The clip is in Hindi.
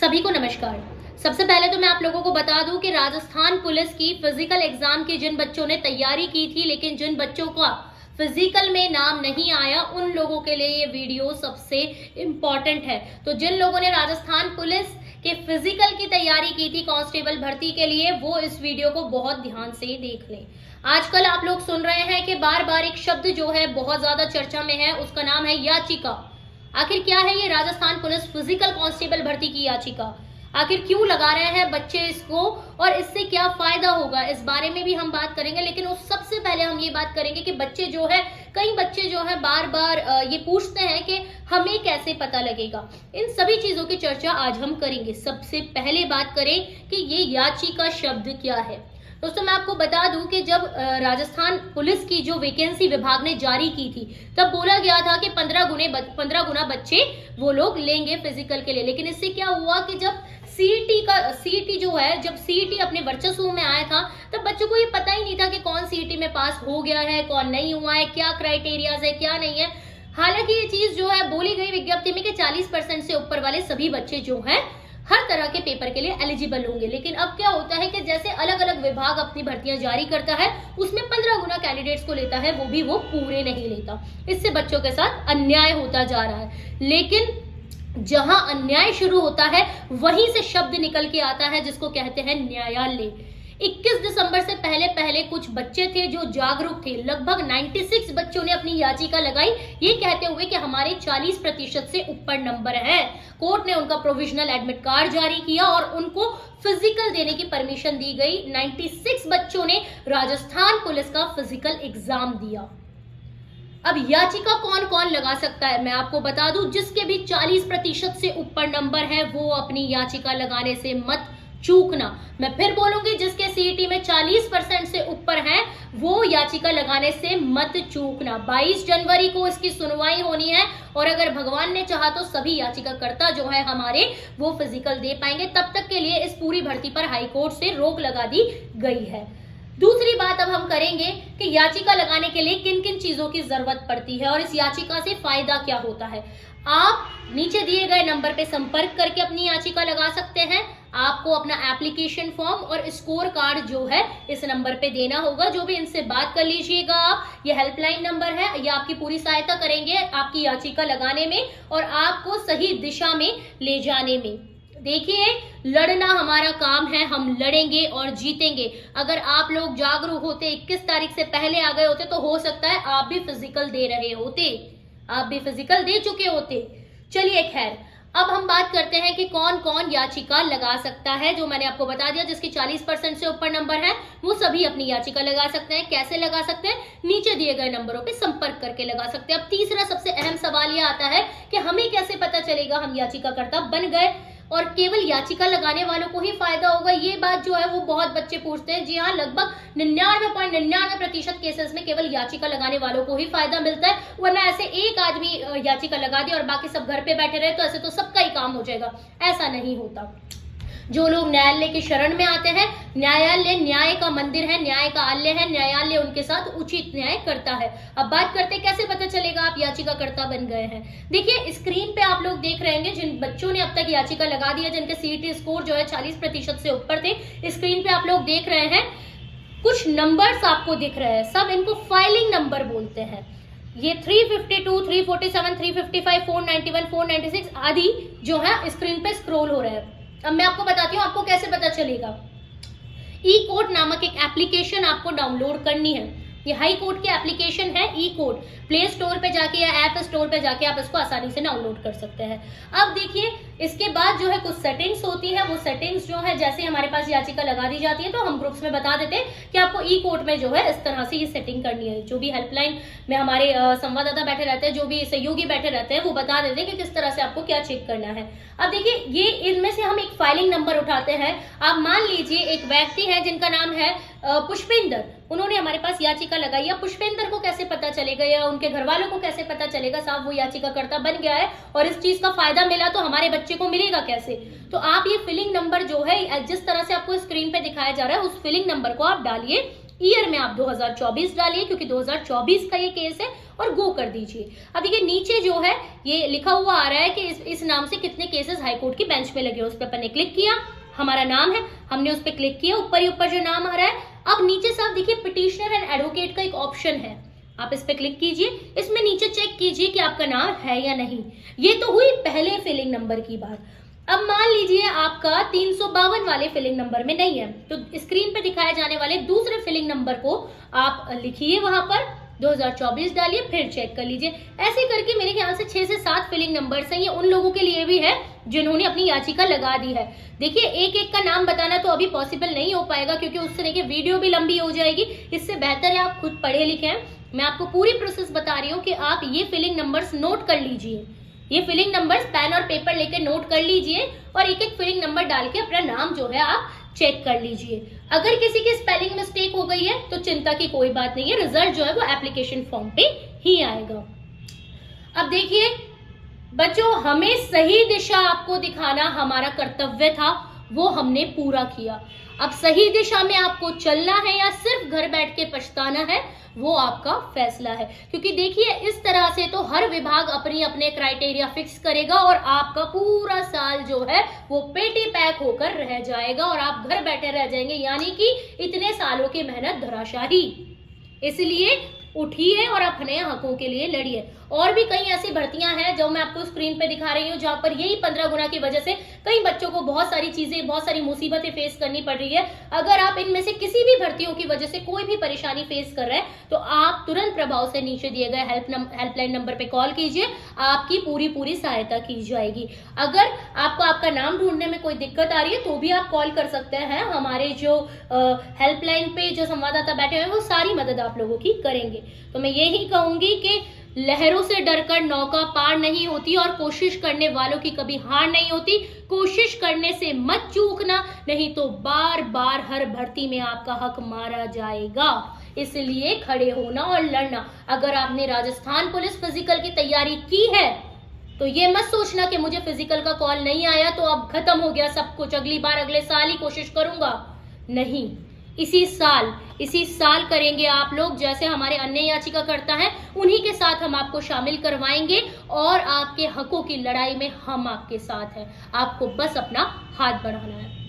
सभी को नमस्कार। सबसे पहले तो मैं आप लोगों को बता दूं कि राजस्थान पुलिस की फिजिकल एग्जाम की जिन बच्चों ने तैयारी की थी लेकिन जिन बच्चों का फिजिकल में नाम नहीं आया, उन लोगों के लिए ये वीडियो सबसे इम्पोर्टेंट है। तो जिन लोगों ने राजस्थान पुलिस के फिजिकल की तैयारी की थी कांस्टेबल भर्ती के लिए, वो इस वीडियो को बहुत ध्यान से देख लें। आजकल आप लोग सुन रहे हैं कि बार बार एक शब्द जो है बहुत ज्यादा चर्चा में है, उसका नाम है याचिका। आखिर क्या है ये राजस्थान पुलिस फिजिकल कांस्टेबल भर्ती की याचिका? आखिर क्यों लगा रहे हैं बच्चे इसको और इससे क्या फायदा होगा, इस बारे में भी हम बात करेंगे। लेकिन उस सबसे पहले हम ये बात करेंगे कि बच्चे जो है, कई बच्चे जो है बार बार ये पूछते हैं कि हमें कैसे पता लगेगा। इन सभी चीजों की चर्चा आज हम करेंगे। सबसे पहले बात करें कि ये याचिका शब्द क्या है। दोस्तों मैं आपको बता दूं कि जब राजस्थान पुलिस की जो वैकेंसी विभाग ने जारी की थी, तब बोला गया था कि 15 गुना बच्चे वो लोग लेंगे फिजिकल के लिए। लेकिन इससे क्या हुआ कि जब सीईटी जो है, जब सीईटी अपने वर्चस्व में आया था, तब बच्चों को ये पता ही नहीं था कि कौन सीईटी में पास हो गया है, कौन नहीं हुआ है, क्या क्राइटेरियाज है, क्या नहीं है। हालांकि ये चीज जो है बोली गई विज्ञप्ति में कि 40% से ऊपर वाले सभी बच्चे जो हैं हर तरह के पेपर के लिए एलिजिबल होंगे। लेकिन अब क्या होता है कि जैसे अलग अलग विभाग अपनी भर्तियां जारी करता है, उसमें 15 गुना कैंडिडेट्स को लेता है, वो भी वो पूरे नहीं लेता। इससे बच्चों के साथ अन्याय होता जा रहा है। लेकिन जहां अन्याय शुरू होता है, वहीं से शब्द निकल के आता है जिसको कहते हैं न्यायालय। 21 दिसंबर से पहले कुछ बच्चे थे जो जागरूक थे। लगभग 96 बच्चों ने अपनी याचिका लगाई, ये कहते हुए कि हमारे 40% से ऊपर नंबर है। कोर्ट ने उनका प्रोविजनल एडमिट कार्ड जारी किया और उनको फिजिकल देने की परमिशन दी गई। 96 बच्चों ने राजस्थान पुलिस का फिजिकल एग्जाम दिया। अब याचिका कौन कौन लगा सकता है, मैं आपको बता दूं, जिसके भी 40% से ऊपर नंबर है वो अपनी याचिका लगाने से मत चूकना। मैं फिर बोलूंगी, जिसके सीईटी में 40% से ऊपर है वो याचिका लगाने से मत चूकना। 22 जनवरी को इसकी सुनवाई होनी है और अगर भगवान ने चाहा तो सभी याचिकाकर्ता जो है हमारे वो फिजिकल दे पाएंगे। तब तक के लिए इस पूरी भर्ती पर हाईकोर्ट से रोक लगा दी गई है। दूसरी बात अब हम करेंगे कि याचिका लगाने के लिए किन किन चीजों की जरूरत पड़ती है और इस याचिका से फायदा क्या होता है। आप नीचे दिए गए नंबर पे संपर्क करके अपनी याचिका लगा सकते हैं। आपको अपना एप्लीकेशन फॉर्म और स्कोर कार्ड जो है इस नंबर पे देना होगा। जो भी इनसे बात कर लीजिएगा आप, ये हेल्पलाइन नंबर है, ये आपकी पूरी सहायता करेंगे आपकी याचिका लगाने में और आपको सही दिशा में ले जाने में। देखिए, लड़ना हमारा काम है, हम लड़ेंगे और जीतेंगे। अगर आप लोग जागरूक होते, 21 तारीख से पहले आ गए होते, तो हो सकता है आप भी फिजिकल दे रहे होते, आप भी फिजिकल दे चुके होते। चलिए खैर, अब हम बात करते हैं कि कौन कौन याचिका लगा सकता है। जो मैंने आपको बता दिया, जिसकी 40% से ऊपर नंबर है वो सभी अपनी याचिका लगा सकते हैं। कैसे लगा सकते हैं? नीचे दिए गए नंबरों पे संपर्क करके लगा सकते हैं। अब तीसरा सबसे अहम सवाल यह आता है कि हमें कैसे पता चलेगा हम याचिकाकर्ता बन गए और केवल याचिका लगाने वालों को ही फायदा होगा। ये बात जो है वो बहुत बच्चे पूछते हैं। जी हाँ, लगभग 99.99% केसेस में केवल याचिका लगाने वालों को ही फायदा मिलता है, वरना ऐसे एक आदमी याचिका लगा दे और बाकी सब घर पे बैठे रहे तो ऐसे तो सबका ही काम हो जाएगा। ऐसा नहीं होता। जो लोग न्यायालय की शरण में आते हैं, न्यायालय न्याय का मंदिर है, न्याय का आलय है, न्यायालय उनके साथ उचित न्याय करता है। अब बात करते हैं कैसे पता चलेगा आप याचिकाकर्ता बन गए हैं। देखिए, स्क्रीन पे आप लोग देख रहे हैं जिन बच्चों ने अब तक याचिका लगा दी है, जिनके सीईटी स्कोर जो है 40% से ऊपर थे। स्क्रीन पे आप लोग देख रहे हैं कुछ नंबर्स आपको दिख रहे हैं, सब इनको फाइलिंग नंबर बोलते हैं। ये 352, 347, 355, 491, 496 आदि जो है स्क्रीन पे स्क्रॉल हो रहे हैं। अब मैं आपको बताती हूँ आपको कैसे पता चलेगा। ई कोड नामक एक एप्लीकेशन आपको डाउनलोड करनी है। ये हाई कोर्ट की एप्लीकेशन है ई कोड। प्ले स्टोर पे जाके या ऐप स्टोर पे जाके आप इसको आसानी से डाउनलोड कर सकते हैं। अब देखिए, इसके बाद जो है कुछ सेटिंग्स होती है। वो सेटिंग्स जो है, जैसे हमारे पास याचिका लगा दी जाती है तो हम ग्रुप्स में बता देते हैं कि आपको ई कोड में जो है इस तरह से ये सेटिंग करनी है। जो भी हेल्पलाइन में हमारे संवाददाता बैठे रहते हैं, जो भी सहयोगी बैठे रहते हैं, वो बता देते हैं कि किस तरह से आपको क्या चेक करना है। अब देखिए, ये इनमें से हम एक फाइलिंग नंबर उठाते हैं। आप मान लीजिए एक व्यक्ति है जिनका नाम है पुष्पेंद्र, उन्होंने हमारे पास याचिका लगाई। या पुष्पेंद्र को कैसे पता चलेगा या उनके घर वालों को कैसे पता चलेगा साहब वो याचिकाकर्ता बन गया है और इस चीज का फायदा मिला तो हमारे बच्चे को मिलेगा कैसे? तो आप ये फिलिंग नंबर जो है, जिस तरह से आपको स्क्रीन पे दिखाया जा रहा है, उस फिलिंग नंबर को आप डालिए ईयर में आप 2024 डालिए क्योंकि 2024 का ये केस है और गो कर दीजिए। अब देखिए नीचे जो है ये लिखा हुआ आ रहा है कि इस नाम से कितने केसेस हाईकोर्ट की बेंच में लगे। उस पर अपन ने क्लिक किया, हमारा नाम है, हमने उस पर क्लिक किया, ऊपर ही ऊपर जो नाम आ रहा है। अब नीचे साफ देखिए पिटिशनर एंड एडवोकेट का एक ऑप्शन है, आप इस पे क्लिक कीजिए। इसमें नीचे चेक कीजिए कि आपका नाम है या नहीं। ये तो हुई पहले फिलिंग नंबर की बात। अब मान लीजिए आपका 352 वाले फिलिंग नंबर में नहीं है, तो स्क्रीन पे दिखाए जाने वाले दूसरे फिलिंग नंबर को आप लिखिए, वहां पर 2024 डालिए, फिर चेक कर लीजिए। ऐसे करके मेरे ख्याल से 6 से 7 फिलिंग नंबर्स हैं। ये उन लोगों के लिए भी है जिन्होंने अपनी याचिका लगा दी है। देखिए एक एक का नाम बताना तो अभी पॉसिबल नहीं हो पाएगा क्योंकि उस तरह की वीडियो भी लंबी हो जाएगी। इससे बेहतर है आप खुद पढ़े लिखे हैं। मैं आपको पूरी प्रोसेस बता रही हूँ कि आप ये फिलिंग नंबर्स नोट कर लीजिए। ये फिलिंग नंबर्स पेन और पेपर लेके नोट कर लीजिए और एक एक फिलिंग नंबर डाल के अपना नाम जो है आप चेक कर लीजिए। अगर किसी की स्पेलिंग मिस्टेक हो गई है तो चिंता की कोई बात नहीं है, रिजल्ट जो है वो एप्लीकेशन फॉर्म पे ही आएगा। अब देखिए बच्चों, हमें सही दिशा आपको दिखाना हमारा कर्तव्य था, वो हमने पूरा किया। अब सही दिशा में आपको चलना है या सिर्फ घर बैठ के पछताना है, वो आपका फैसला है। क्योंकि देखिए इस तरह से तो हर विभाग अपनी अपने क्राइटेरिया फिक्स करेगा और आपका पूरा साल जो है वो पेटी पैक होकर रह जाएगा और आप घर बैठे रह जाएंगे, यानी कि इतने सालों की मेहनत धराशाही। इसलिए उठिए और अपने हकों के लिए लड़िए। और भी कई ऐसी भर्तियां हैं जो मैं आपको स्क्रीन पे दिखा रही हूँ जहां पर यही 15 गुना की वजह से कई बच्चों को बहुत सारी चीजें, बहुत सारी मुसीबतें फेस करनी पड़ रही है। अगर आप इनमें से किसी भी भर्तियों की वजह से कोई भी परेशानी फेस कर रहे हैं तो आप तुरंत प्रभाव से नीचे दिए गए हेल्पलाइन नंबर पे कॉल कीजिए, आपकी पूरी सहायता की जाएगी। अगर आपको आपका नाम ढूंढने में कोई दिक्कत आ रही है तो भी आप कॉल कर सकते हैं। हमारे जो हेल्पलाइन पे जो संवाददाता बैठे हुए हैं वो सारी मदद आप लोगों की करेंगे। तो मैं यही कहूंगी कि लहरों से डरकर नौका पार नहीं होती और कोशिश करने वालों की कभी हार नहीं होती। कोशिश करने से मत चूकना, नहीं तो बार बार हर भर्ती में आपका हक मारा जाएगा। इसलिए खड़े होना और लड़ना। अगर आपने राजस्थान पुलिस फिजिकल की तैयारी की है तो ये मत सोचना कि मुझे फिजिकल का कॉल नहीं आया तो अब खत्म हो गया सब कुछ, अगली बार अगले साल ही कोशिश करूंगा। नहीं, इसी साल करेंगे आप लोग। जैसे हमारे अन्य याचिकाकर्ता हैं उन्हीं के साथ हम आपको शामिल करवाएंगे और आपके हकों की लड़ाई में हम आपके साथ हैं। आपको बस अपना हाथ बढ़ाना है।